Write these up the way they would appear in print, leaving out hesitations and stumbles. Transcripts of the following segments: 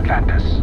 Atlantis.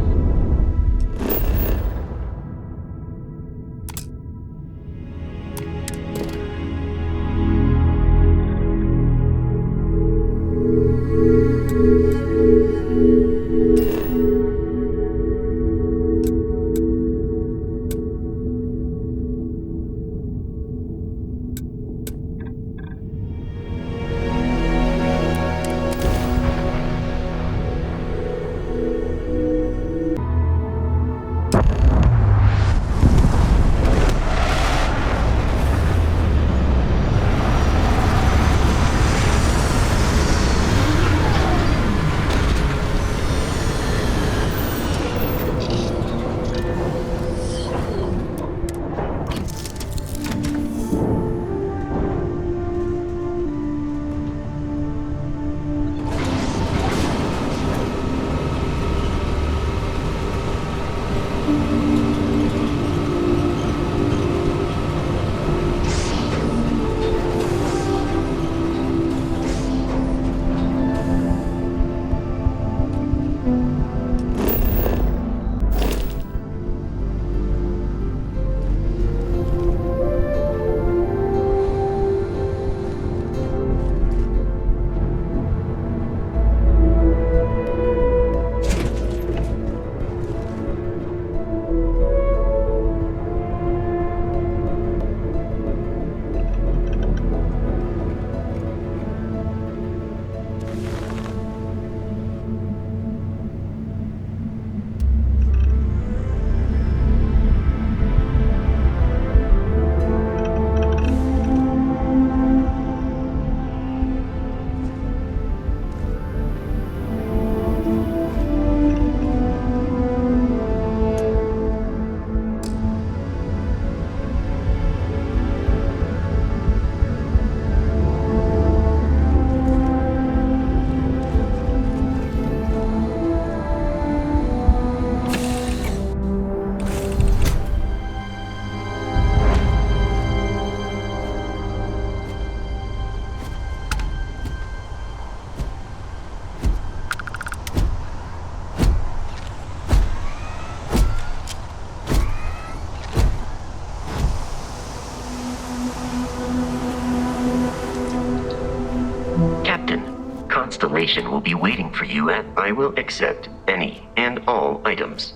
Constellation will be waiting for you, and I will accept any and all items.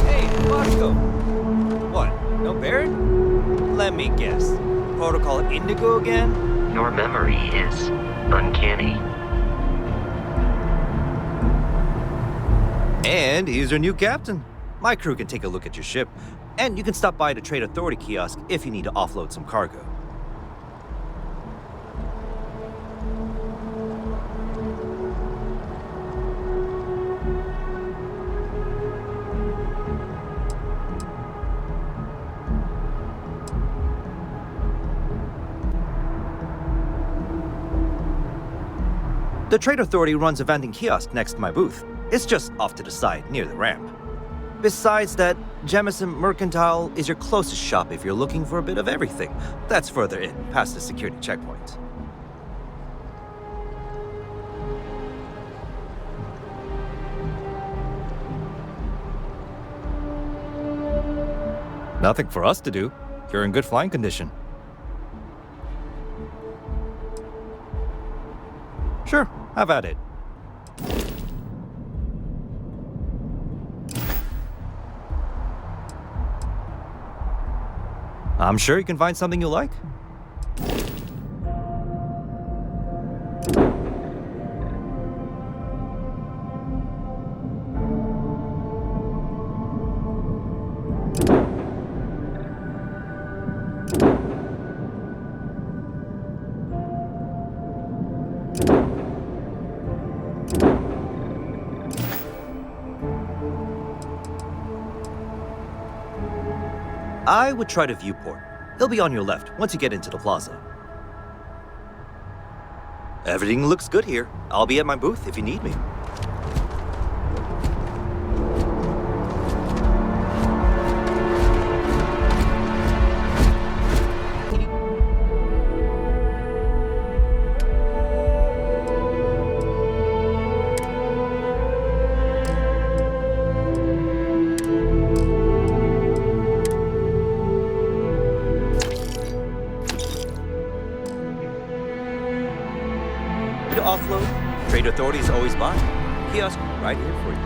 Hey, Bosco! What, no Baron? Let me guess. Protocol Indigo again? Your memory is uncanny. And he's your new captain. My crew can take a look at your ship, and you can stop by the Trade Authority kiosk if you need to offload some cargo. The Trade Authority runs a vending kiosk next to my booth. It's just off to the side, near the ramp. Besides that, Jemison Mercantile is your closest shop if you're looking for a bit of everything. That's further in, past the security checkpoint. Nothing for us to do. You're in good flying condition. Sure, have at it. I'm sure you can find something you like. I would try the viewport. It'll be on your left once you get into the plaza. Everything looks good here. I'll be at my booth if you need me. To offload, Trade Authority is always by. Kiosk right here for you.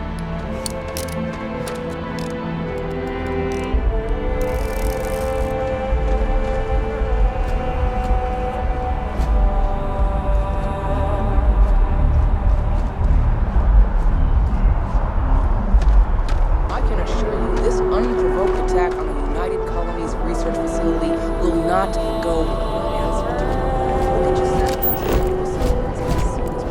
I can assure you, this unprovoked attack on the United Colonies Research Facility will not go unanswered. We'll get you sent to the facilities as soon as possible. We'll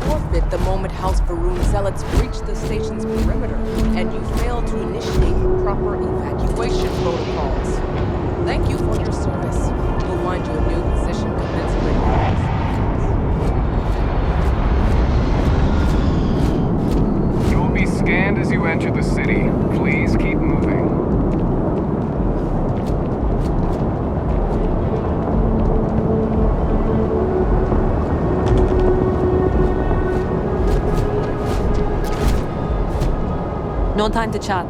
copy the moment House Varun zealots breached the station's perimeter, and you failed to initiate proper evacuation protocols. Thank you for your service. We'll find you a new position commensurate with. You'll be scanned as you enter the city. Please keep moving. No time to chat.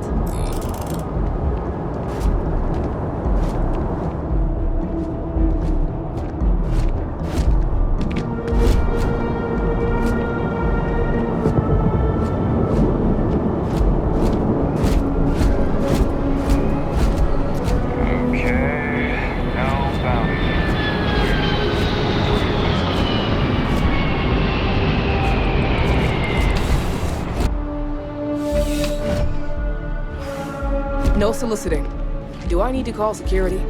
No soliciting. Do I need to call security?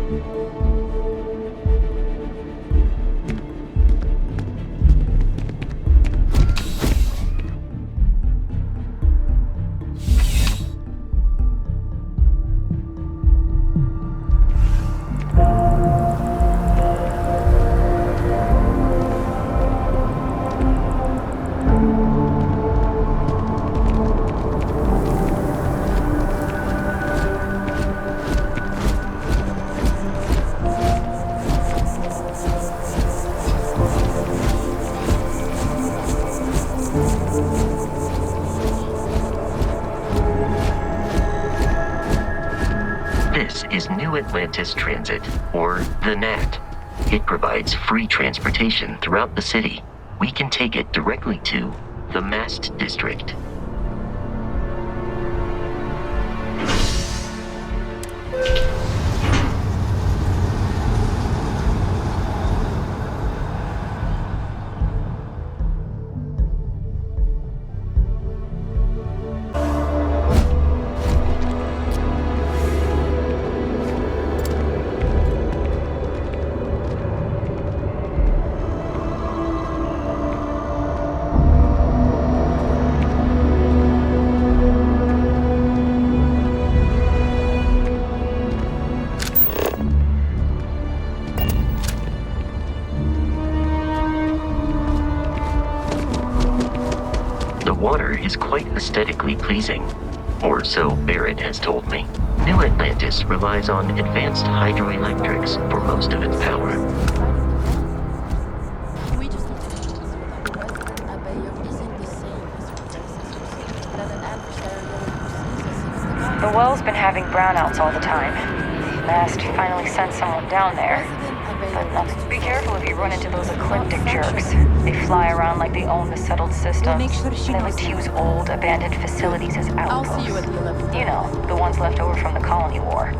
This is New Atlantis Transit, or the NAT. It provides free transportation throughout the city. We can take it directly to the Mast District. The water is quite aesthetically pleasing, or so Barrett has told me. New Atlantis relies on advanced hydroelectrics for most of its power. The well's been having brownouts all the time. Mast finally sent someone down there. But be careful if you run into those ecliptic jerks. They fly around like they own the settled systems. They like to use old, abandoned facilities as outposts. You know, the ones left over from the colony war.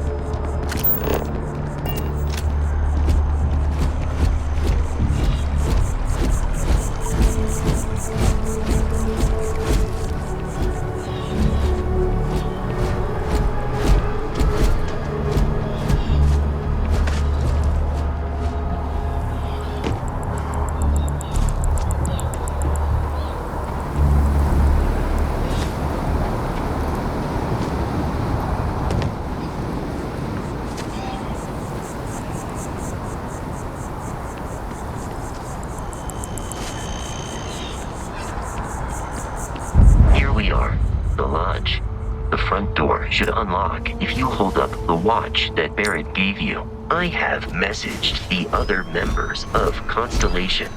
We are the Lodge. The front door should unlock if you hold up the watch that Barrett gave you. I have messaged the other members of Constellation.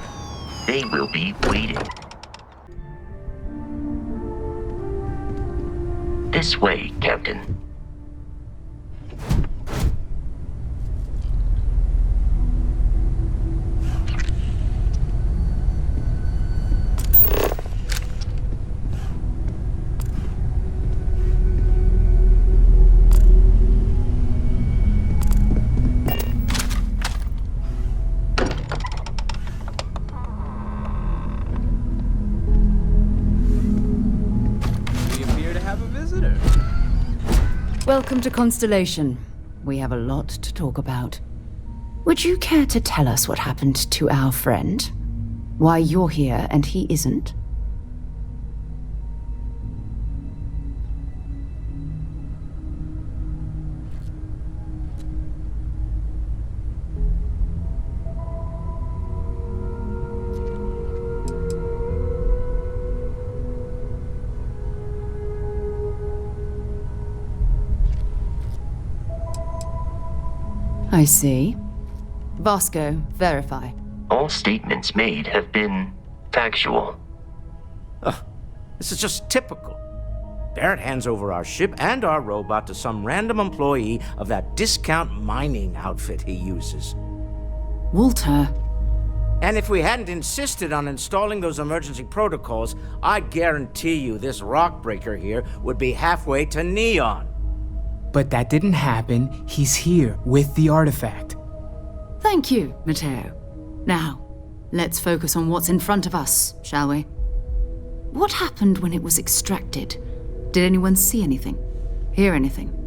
They will be waiting. This way, Captain. Welcome to Constellation. We have a lot to talk about. Would you care to tell us what happened to our friend? Why you're here and he isn't? I see. Vasco, verify. All statements made have been factual. This is just typical. Barrett hands over our ship and our robot to some random employee of that discount mining outfit he uses. Walter. And if we hadn't insisted on installing those emergency protocols, I guarantee you this rock breaker here would be halfway to Neon. But that didn't happen. He's here with the artifact. Thank you, Matteo. Now, let's focus on what's in front of us, shall we? What happened when it was extracted? Did anyone see anything? Hear anything?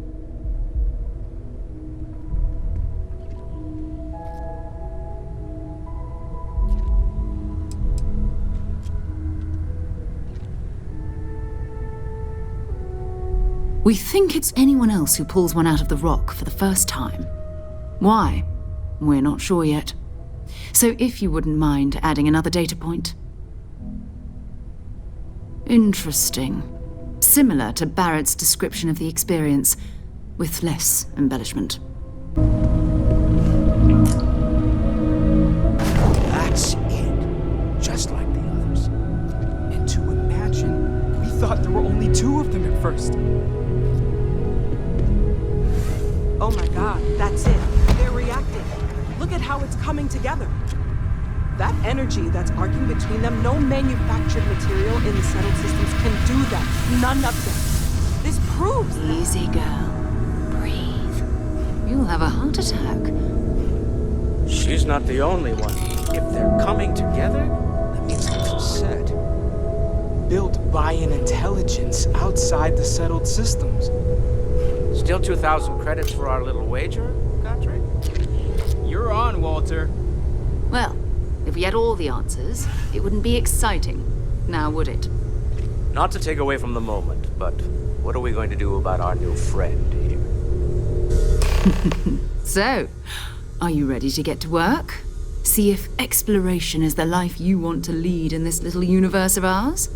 We think it's anyone else who pulls one out of the rock for the first time. Why? We're not sure yet. So if you wouldn't mind adding another data point. Interesting. Similar to Barrett's description of the experience, with less embellishment. That's it. Just like the others. And to imagine, we thought there were only 2 of them at first. Oh my god, that's it. They're reacting. Look at how it's coming together. That energy that's arcing between them, no manufactured material in the settled systems can do that. None of them. This proves that. Easy, girl. Breathe. You'll have a heart attack. She's not the only one. If they're coming together, that means there's a set. Built by an intelligence outside the settled systems. Still 2,000 credits for our little wager, Godric? You're on, Walter. Well, if we had all the answers, it wouldn't be exciting. Now, would it? Not to take away from the moment, but what are we going to do about our new friend here? So, are you ready to get to work? See if exploration is the life you want to lead in this little universe of ours?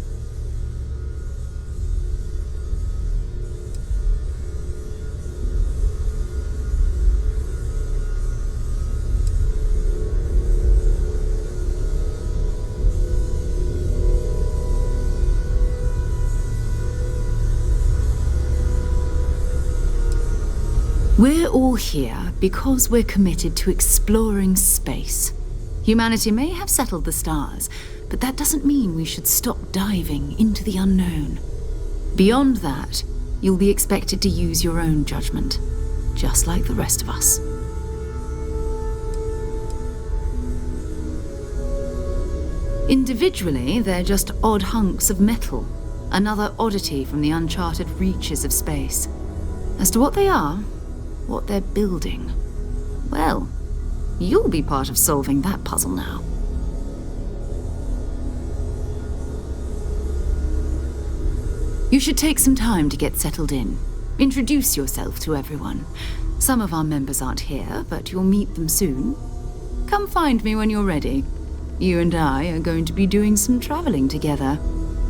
We're all here because we're committed to exploring space. Humanity may have settled the stars, but that doesn't mean we should stop diving into the unknown. Beyond that, you'll be expected to use your own judgment, just like the rest of us. Individually, they're just odd hunks of metal, another oddity from the uncharted reaches of space. As to what they are, what they're building, well, you'll be part of solving that puzzle now. You should take some time to get settled in. Introduce yourself to everyone. Some of our members aren't here, but you'll meet them soon. Come find me when you're ready. You and I are going to be doing some traveling together.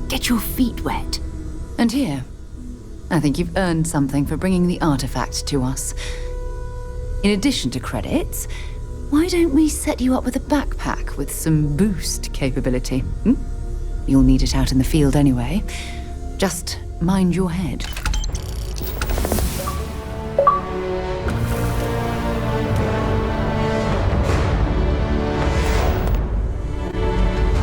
Get your feet wet. And here, I think you've earned something for bringing the artifact to us. In addition to credits, why don't we set you up with a backpack with some boost capability? You'll need it out in the field anyway. Just mind your head.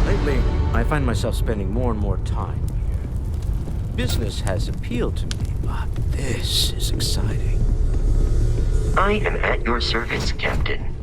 Lately, I find myself spending more and more time here. Business has appealed to me, but this is exciting. I am at your service, Captain.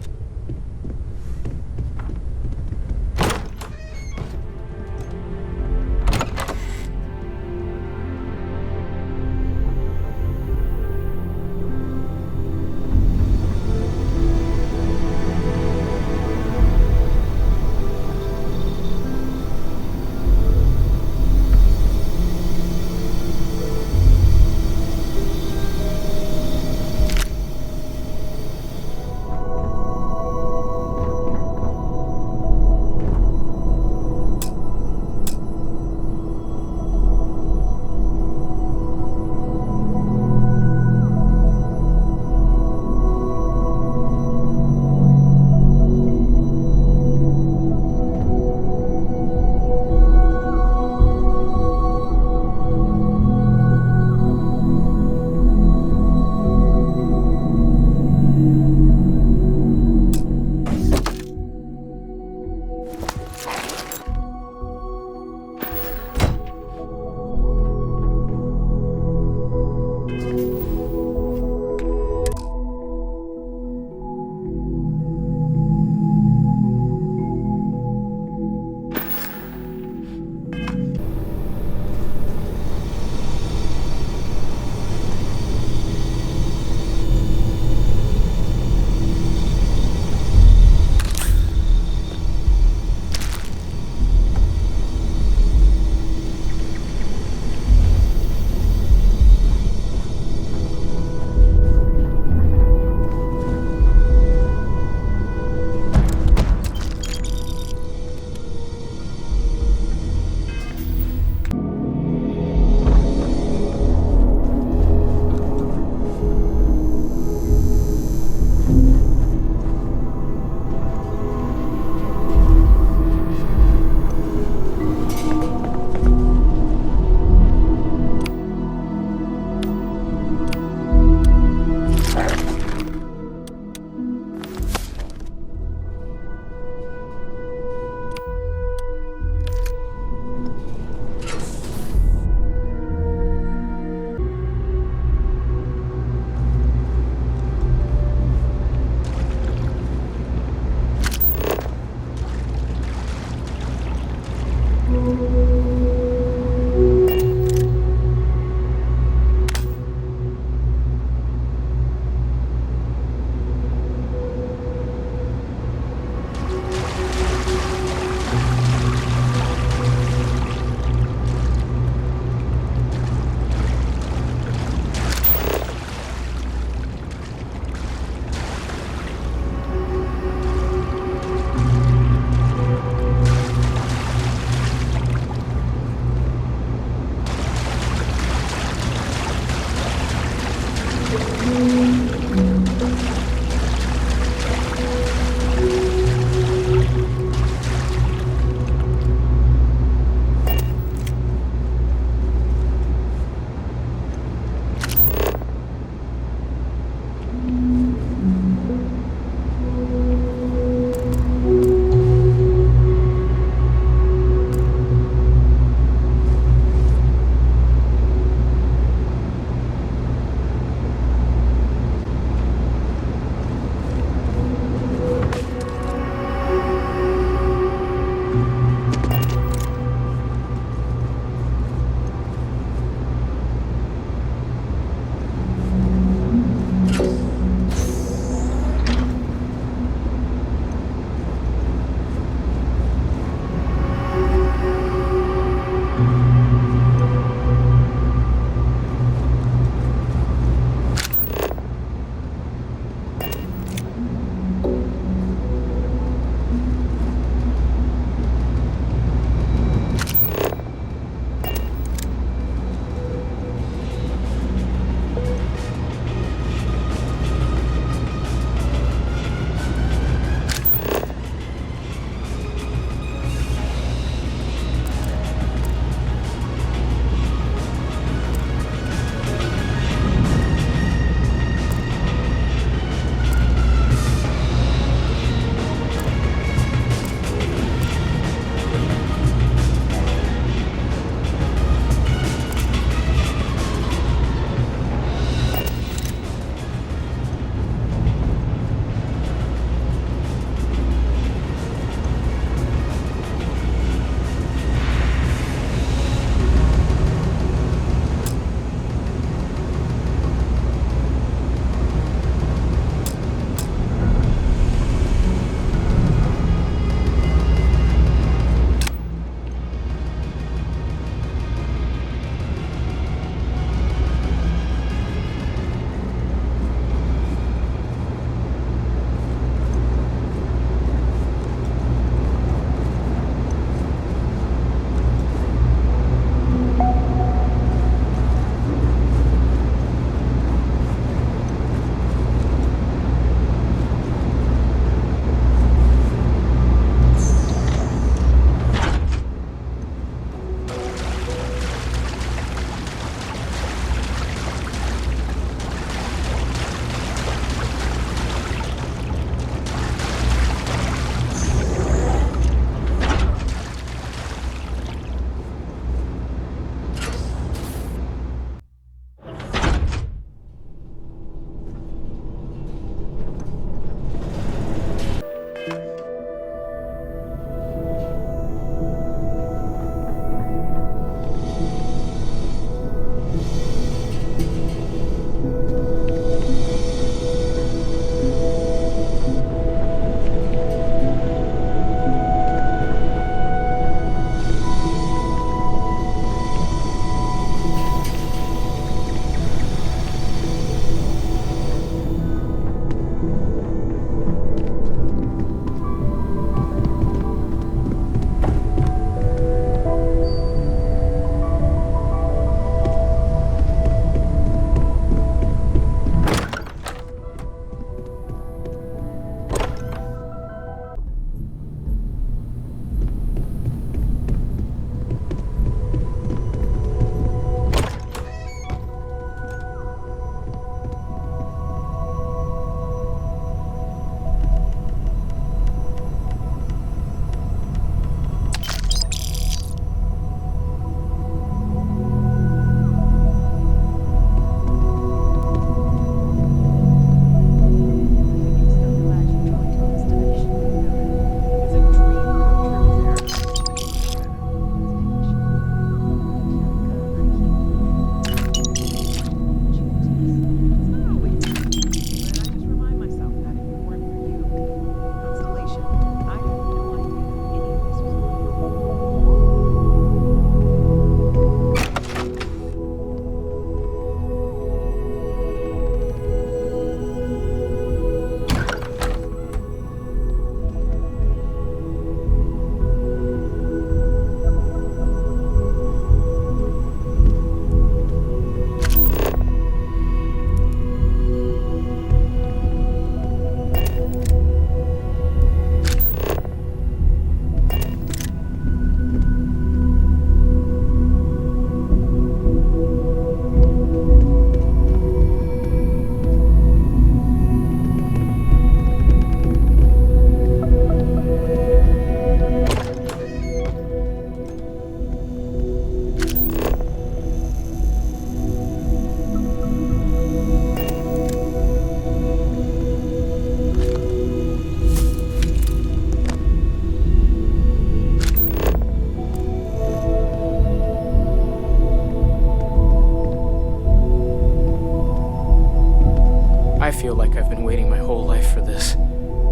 I feel like I've been waiting my whole life for this.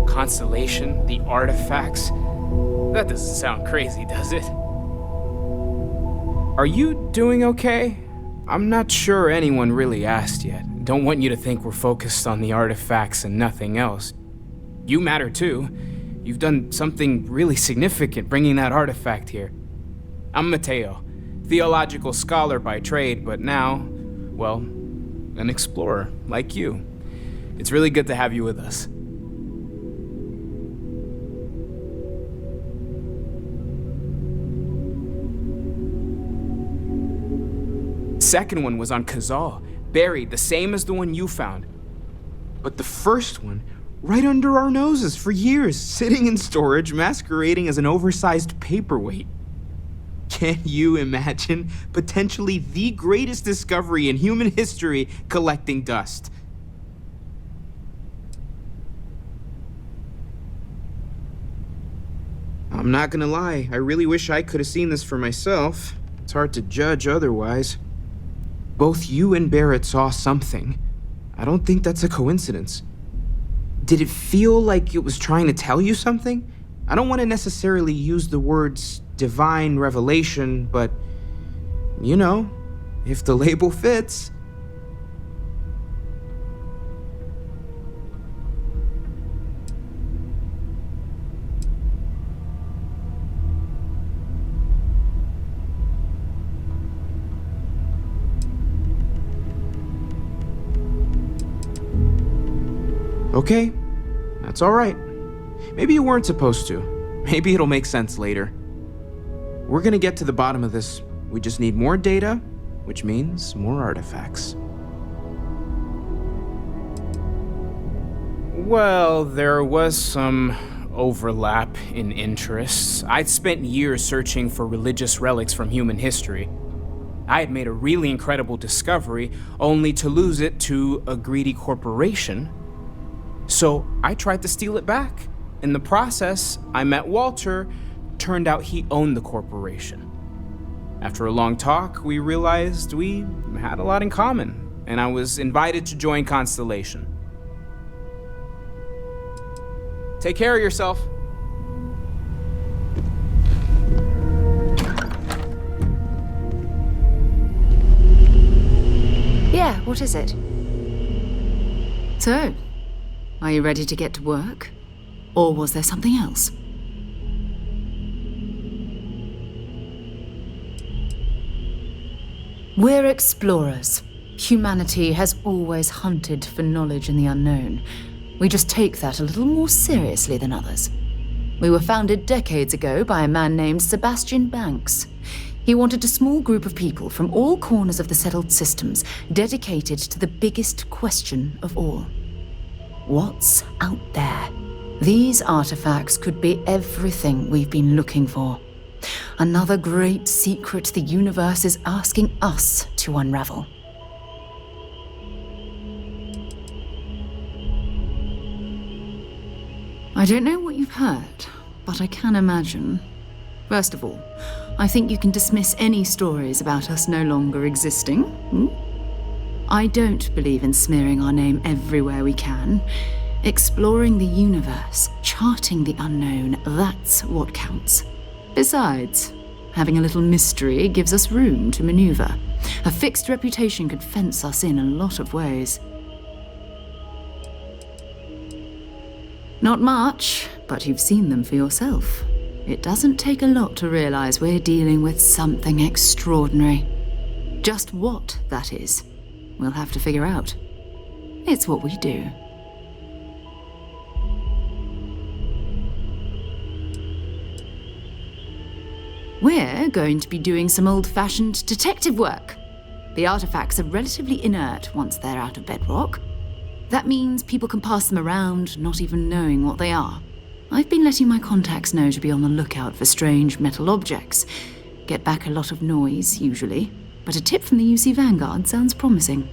Constellation, the artifacts. That doesn't sound crazy, does it? Are you doing okay? I'm not sure anyone really asked yet. Don't want you to think we're focused on the artifacts and nothing else. You matter too. You've done something really significant bringing that artifact here. I'm Mateo, theological scholar by trade, but now, well, an explorer like you. It's really good to have you with us. Second one was on Kazal, buried, the same as the one you found. But the first one, right under our noses for years, sitting in storage, masquerading as an oversized paperweight. Can you imagine potentially the greatest discovery in human history collecting dust? I'm not gonna lie, I really wish I could have seen this for myself. It's hard to judge otherwise. Both you and Barrett saw something. I don't think that's a coincidence. Did it feel like it was trying to tell you something? I don't want to necessarily use the words divine revelation, but, you know, if the label fits. Okay, that's all right. Maybe you weren't supposed to. Maybe it'll make sense later. We're gonna get to the bottom of this. We just need more data, which means more artifacts. Well, there was some overlap in interests. I'd spent years searching for religious relics from human history. I had made a really incredible discovery, only to lose it to a greedy corporation. So I tried to steal it back. In the process, I met Walter. Turned out he owned the corporation. After a long talk, we realized we had a lot in common, and I was invited to join Constellation. Take care of yourself. Yeah, what is it? So, are you ready to get to work? Or was there something else? We're explorers. Humanity has always hunted for knowledge in the unknown. We just take that a little more seriously than others. We were founded decades ago by a man named Sebastian Banks. He wanted a small group of people from all corners of the settled systems dedicated to the biggest question of all. What's out there? These artifacts could be everything we've been looking for. Another great secret the universe is asking us to unravel. I don't know what you've heard, but I can imagine. First of all, I think you can dismiss any stories about us no longer existing. I don't believe in smearing our name everywhere we can. Exploring the universe, charting the unknown, that's what counts. Besides, having a little mystery gives us room to maneuver. A fixed reputation could fence us in a lot of ways. Not much, but you've seen them for yourself. It doesn't take a lot to realize we're dealing with something extraordinary. Just what that is, we'll have to figure out. It's what we do. We're going to be doing some old-fashioned detective work. The artifacts are relatively inert once they're out of bedrock. That means people can pass them around, not even knowing what they are. I've been letting my contacts know to be on the lookout for strange metal objects. Get back a lot of noise, usually, but a tip from the UC Vanguard sounds promising.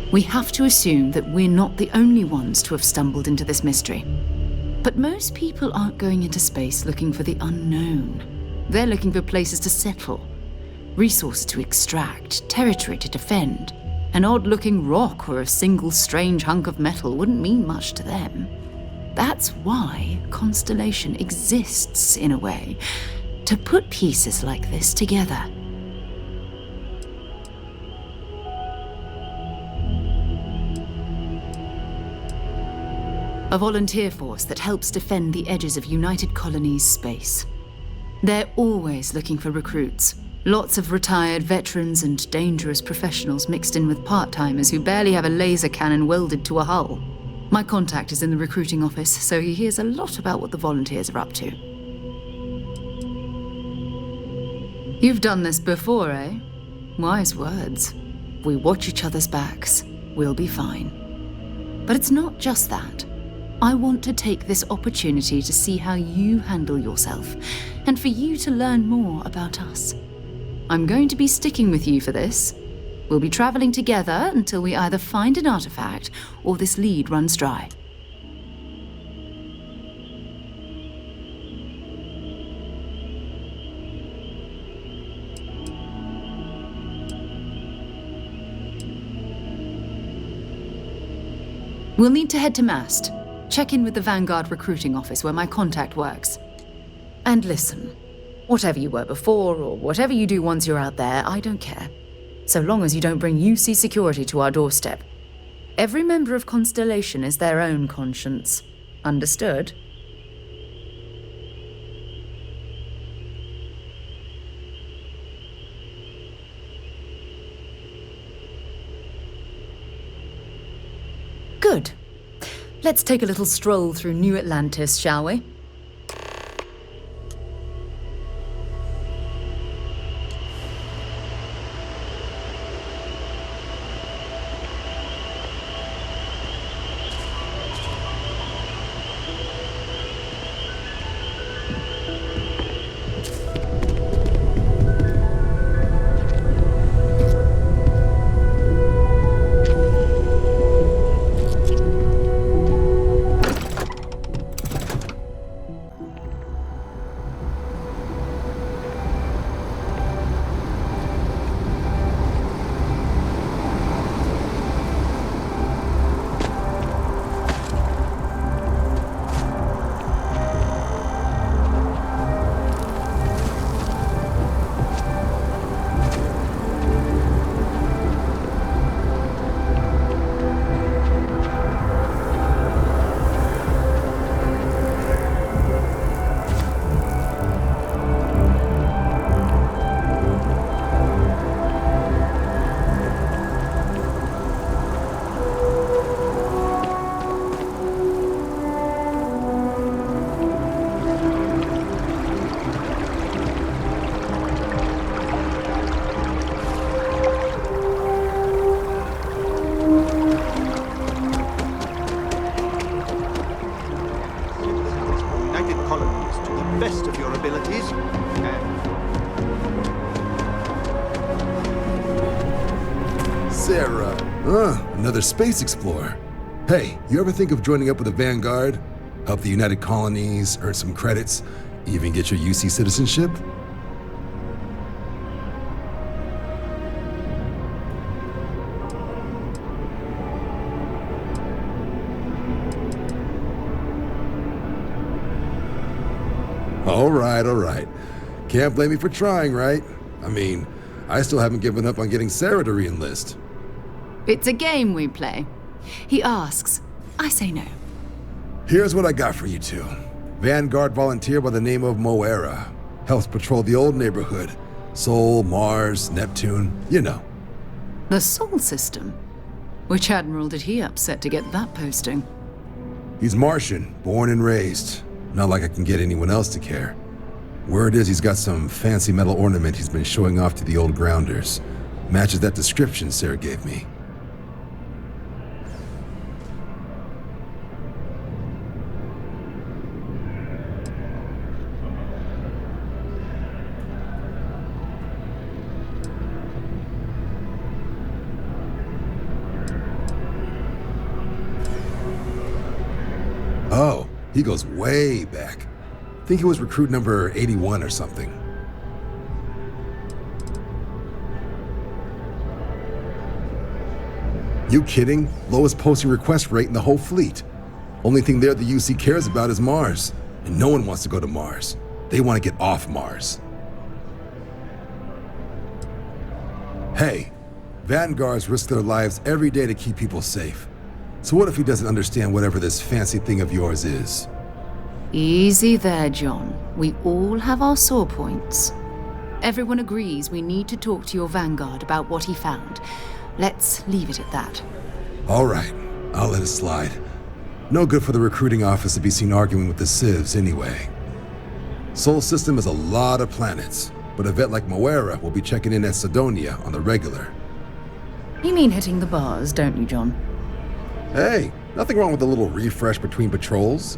We have to assume that we're not the only ones to have stumbled into this mystery. But most people aren't going into space looking for the unknown. They're looking for places to settle, resources to extract, territory to defend. An odd-looking rock or a single strange hunk of metal wouldn't mean much to them. That's why Constellation exists, in a way, to put pieces like this together. A volunteer force that helps defend the edges of United Colonies space. They're always looking for recruits. Lots of retired veterans and dangerous professionals mixed in with part-timers who barely have a laser cannon welded to a hull. My contact is in the recruiting office, so he hears a lot about what the volunteers are up to. You've done this before, eh? Wise words. We watch each other's backs. We'll be fine. But it's not just that. I want to take this opportunity to see how you handle yourself, and for you to learn more about us. I'm going to be sticking with you for this. We'll be traveling together until we either find an artifact or this lead runs dry. We'll need to head to Mast. Check in with the Vanguard recruiting office where my contact works. And listen, whatever you were before or whatever you do once you're out there, I don't care. So long as you don't bring UC security to our doorstep. Every member of Constellation is their own conscience. Understood? Good. Let's take a little stroll through New Atlantis, shall we? Another space explorer. Hey, you ever think of joining up with the Vanguard? Help the United Colonies, earn some credits, even get your UC citizenship? All right. Can't blame me for trying, right? I mean, I still haven't given up on getting Sarah to re-enlist. It's a game we play. He asks, I say no. Here's what I got for you two. Vanguard volunteer by the name of Moera. Helps patrol the old neighborhood. Sol, Mars, Neptune, you know. The Sol system? Which admiral did he upset to get that posting? He's Martian, born and raised. Not like I can get anyone else to care. Word is he's got some fancy metal ornament he's been showing off to the old grounders. Matches that description Sarah gave me. He goes way back. Think he was recruit number 81 or something. You kidding? Lowest posting request rate in the whole fleet. Only thing there the UC cares about is Mars. And no one wants to go to Mars. They want to get off Mars. Hey, Vanguards risk their lives every day to keep people safe. So what if he doesn't understand whatever this fancy thing of yours is? Easy there, John. We all have our sore points. Everyone agrees we need to talk to your Vanguard about what he found. Let's leave it at that. All right, I'll let it slide. No good for the recruiting office to be seen arguing with the civs anyway. Sol System has a lot of planets, but a vet like Moera will be checking in at Sidonia on the regular. You mean hitting the bars, don't you, John? Hey, nothing wrong with a little refresh between patrols.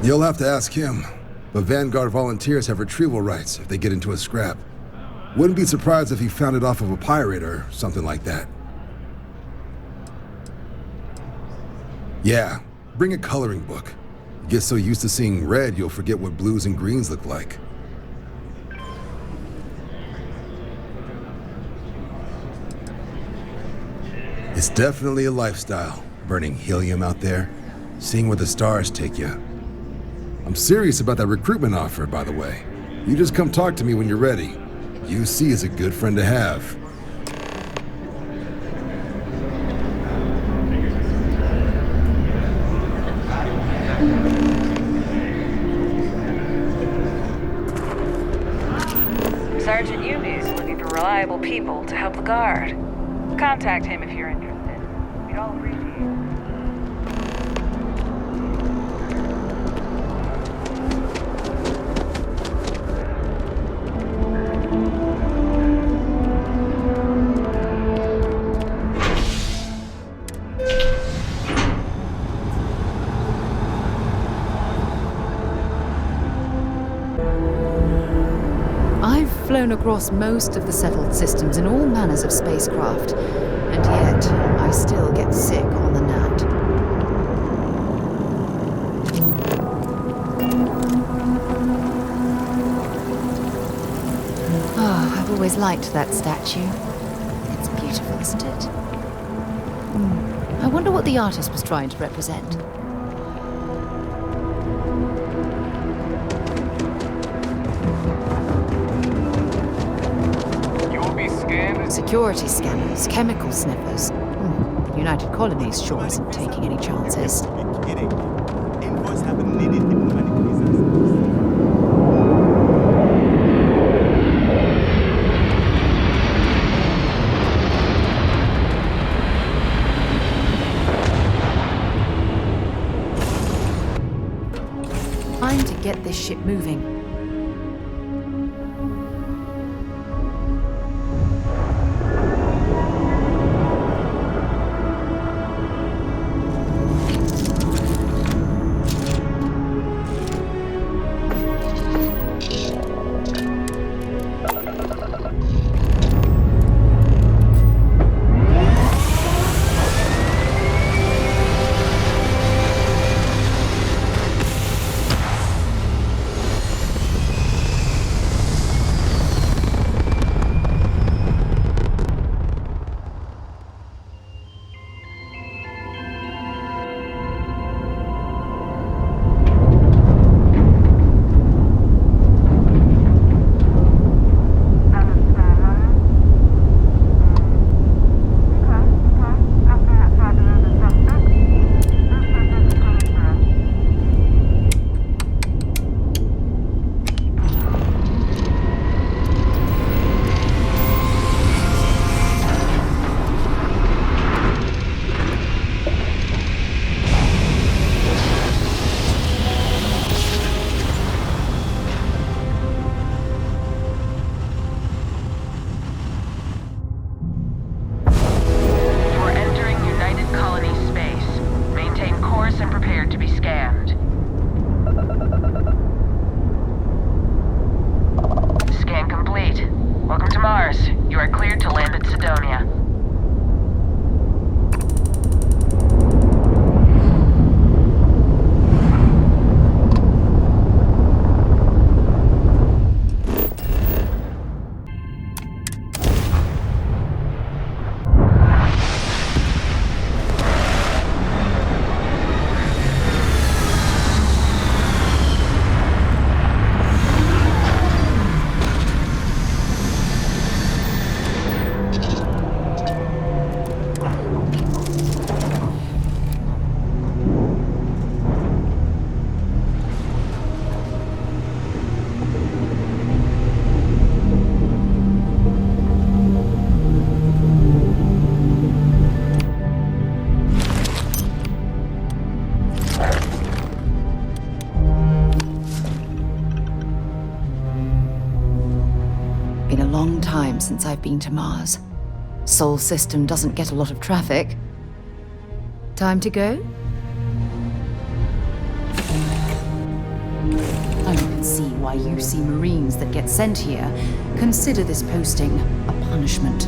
You'll have to ask him, but Vanguard volunteers have retrieval rights if they get into a scrap. Wouldn't be surprised if he found it off of a pirate or something like that. Yeah, bring a coloring book. You get so used to seeing red, you'll forget what blues and greens look like. It's definitely a lifestyle, burning helium out there, seeing where the stars take you. I'm serious about that recruitment offer, by the way. You just come talk to me when you're ready. UC is a good friend to have. Sergeant Yumi's looking for reliable people to help the guard. Contact him if you're interested. We'd all appreciate it. I've flown across most of the settled systems in all manners of spacecraft, and yet I still get sick on the gnat. Ah, I've always liked that statue. It's beautiful, isn't it? I wonder what the artist was trying to represent. Security scanners, chemical sniffers. The United Colonies sure isn't taking any chances. Time to get this ship moving. a long time since I've been to Mars. Sol system doesn't get a lot of traffic. Time to go? I can see why you see Marines that get sent here consider this posting a punishment.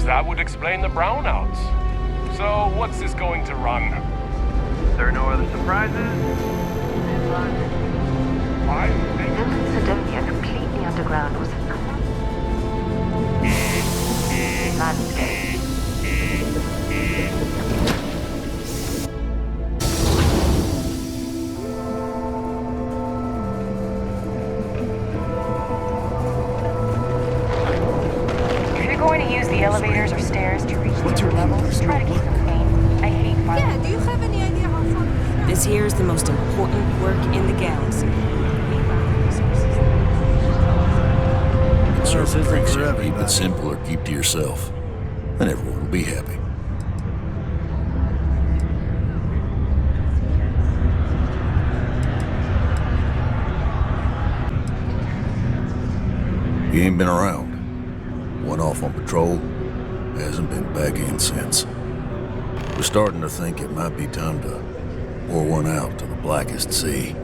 That would explain the brownouts. So, what's this going to run? There are no other surprises? Sidonia completely underground was landscape. Elevators or stairs to reach the levels. Try to keep them clean. I hate violence. Yeah, do you have any idea how fun This here is the most important work in the galaxy. Surface drinks here. Keep it simple or keep to yourself. And everyone will be happy. He ain't been around. Went off on patrol. Hasn't been back in since. We're starting to think it might be time to pour one out to the blackest sea.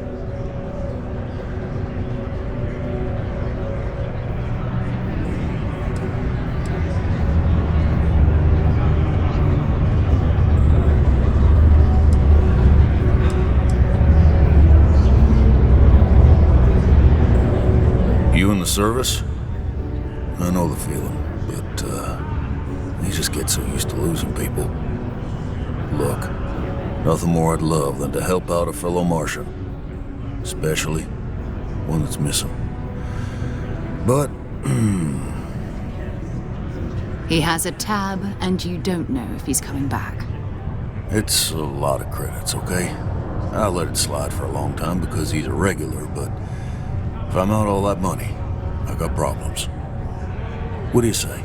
You in the service? I know the feeling, but, you just get so used to losing people. Look, nothing more I'd love than to help out a fellow Martian. Especially one that's missing. But, He has a tab, and you don't know if he's coming back. it's a lot of credits, okay? I let it slide for a long time because he's a regular, but if I'm out all that money, I got problems. What do you say?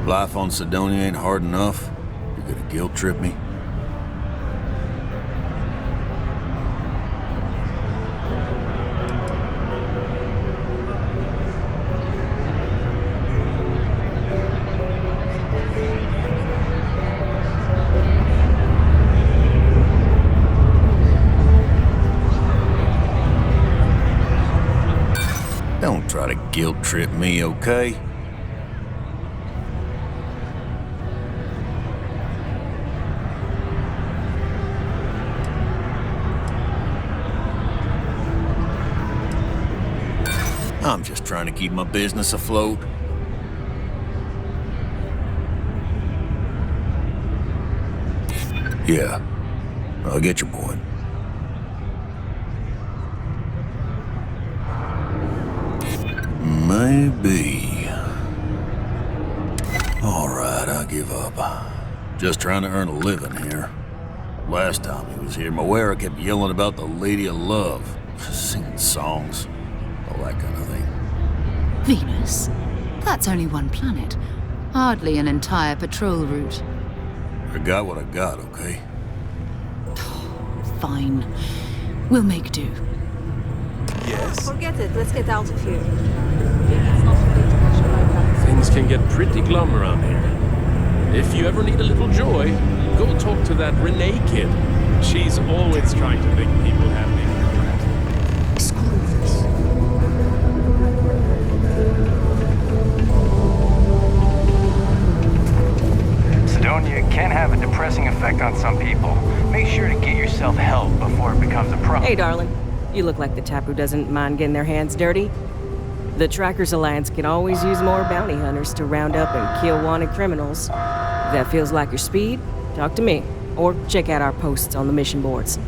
Life on Sidonia ain't hard enough. You're gonna guilt trip me? Don't try to guilt trip me, okay? I'm just trying to keep my business afloat. Yeah, I get your point. Maybe. All right, I give up. Just trying to earn a living here. Last time he was here, Moira kept yelling about the Lady of Love, singing songs. All that kind of thing. Venus? That's only one planet. Hardly an entire patrol route. I got what I got, okay? Fine. We'll make do. Yes. Forget it. Let's get out of here. Maybe it's not too late to catch a ride back. Things can get pretty glum around here. If you ever need a little joy, go talk to that Renee kid. She's always trying to make people happy. Sidonia can have a depressing effect on some people. Make sure to get yourself help before it becomes a problem. Hey, darling. You look like the type who doesn't mind getting their hands dirty. The Trackers Alliance can always use more bounty hunters to round up and kill wanted criminals. If that feels like your speed, talk to me. Or check out our posts on the mission boards.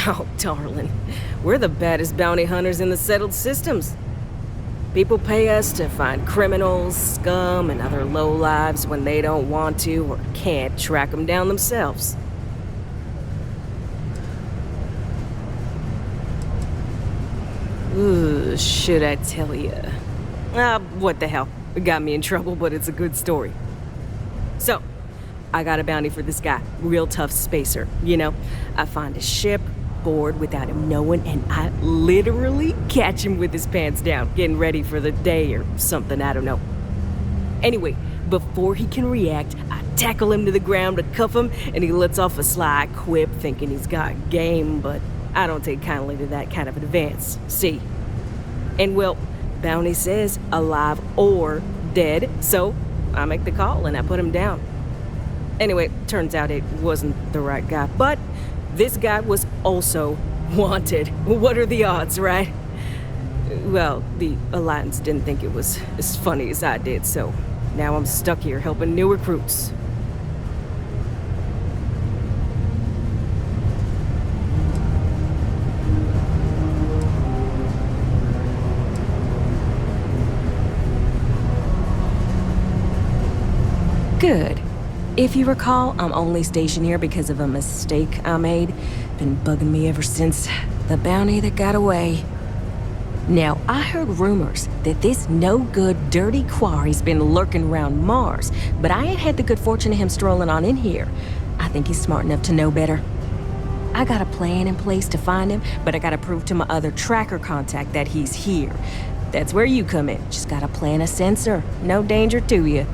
Oh, darling. We're the baddest bounty hunters in the settled systems. People pay us to find criminals, scum, and other lowlives when they don't want to or can't track them down themselves. Ooh, should I tell you? What the hell? It got me in trouble, but it's a good story. So, I got a bounty for this guy. Real tough spacer, you know? I find a ship, board without him knowing, and I literally catch him with his pants down, getting ready for the day or something, I don't know. Anyway, before he can react, I tackle him to the ground to cuff him, and he lets off a sly quip thinking he's got game, but I don't take kindly to that kind of advance, see? And well, bounty says alive or dead, so I make the call and I put him down. Anyway, turns out it wasn't the right guy, but this guy was also wanted. What are the odds, right? Well, the Alliance didn't think it was as funny as I did, so now I'm stuck here helping new recruits. Good. If you recall, I'm only stationed here because of a mistake I made. Been bugging me ever since the bounty that got away. Now, I heard rumors that this no-good, dirty quarry's been lurking around Mars, but I ain't had the good fortune of him strolling on in here. I think he's smart enough to know better. I got a plan in place to find him, but I gotta prove to my other tracker contact that he's here. That's where you come in. Just gotta plant a sensor. No danger to you.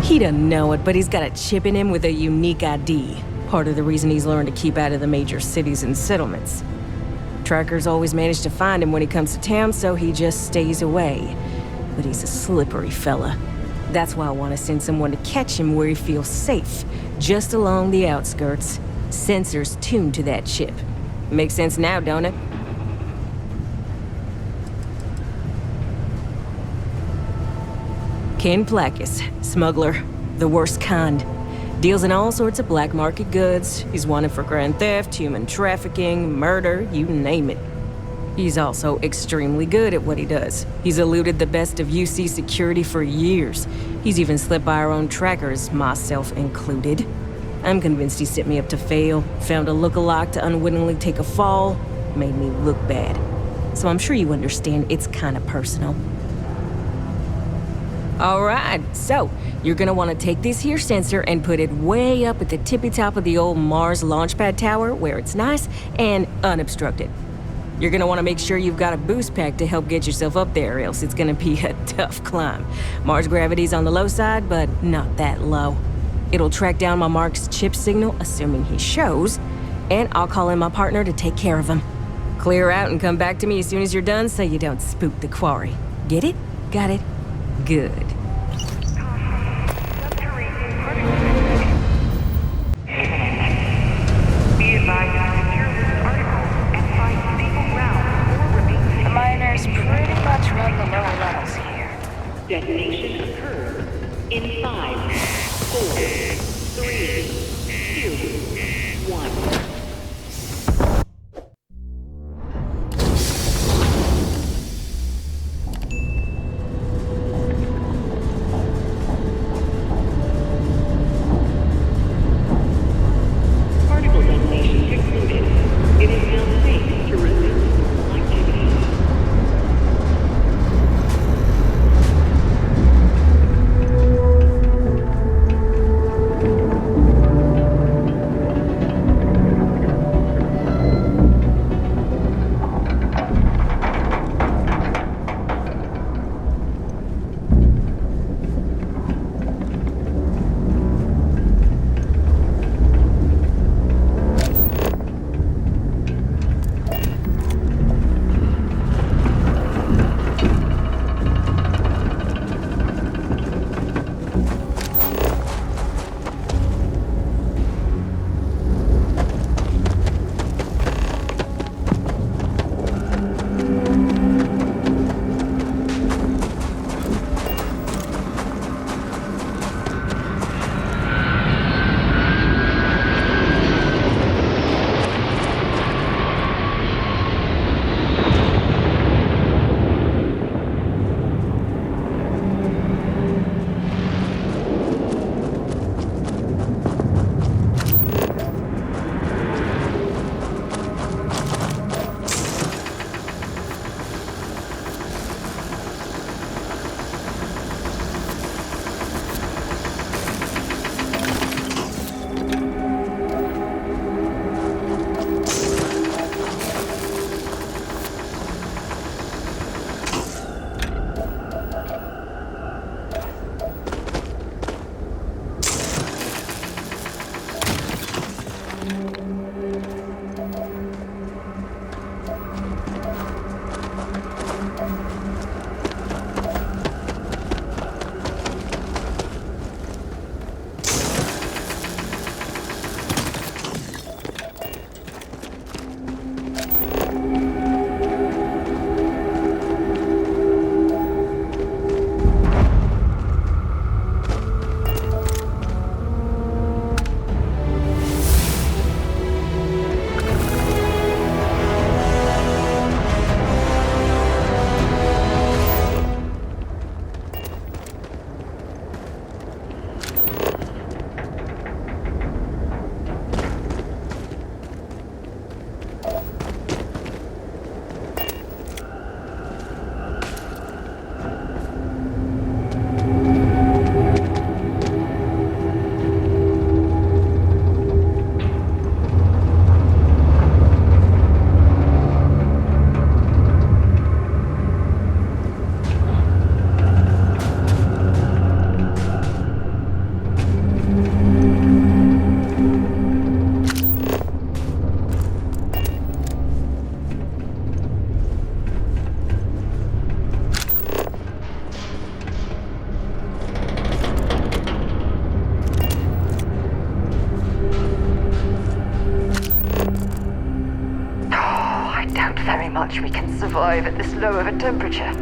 He doesn't know it, but he's got a chip in him with a unique ID. Part of the reason he's learned to keep out of the major cities and settlements. Trackers always manage to find him when he comes to town, so he just stays away. But he's a slippery fella. That's why I want to send someone to catch him where he feels safe, just along the outskirts. Sensors tuned to that chip. Makes sense now, don't it? Ken Placus, smuggler, the worst kind. Deals in all sorts of black market goods. He's wanted for grand theft, human trafficking, murder, you name it. He's also extremely good at what he does. He's eluded the best of UC security for years. He's even slipped by our own trackers, myself included. I'm convinced he set me up to fail, found a look-alike to unwittingly take a fall, made me look bad. So I'm sure you understand it's kind of personal. Alright, so you're gonna want to take this here sensor and put it way up at the tippy top of the old Mars launchpad tower where it's nice and unobstructed. You're gonna want to make sure you've got a boost pack to help get yourself up there, else it's gonna be a tough climb. Mars gravity's on the low side, but not that low. It'll track down my Mark's chip signal, assuming he shows, and I'll call in my partner to take care of him. Clear out and come back to me as soon as you're done so you don't spook the quarry. Get it? Got it? Good. The miners pretty much run the lower levels here. Detonation occurs in 5, 4, 3, 2, 1. much we can survive at this low of a temperature.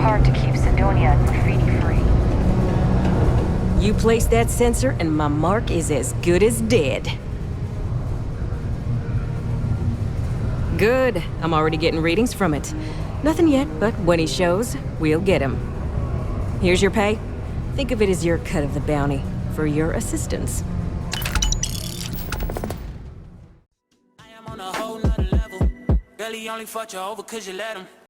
hard to keep Sidonia graffiti-free. You place that sensor and my mark is as good as dead. Good. I'm already getting readings from it. Nothing yet, but when he shows, we'll get him. Here's your pay. Think of it as your cut of the bounty for your assistance. I am on a whole nother level. Barely only fought you over 'cause you let him.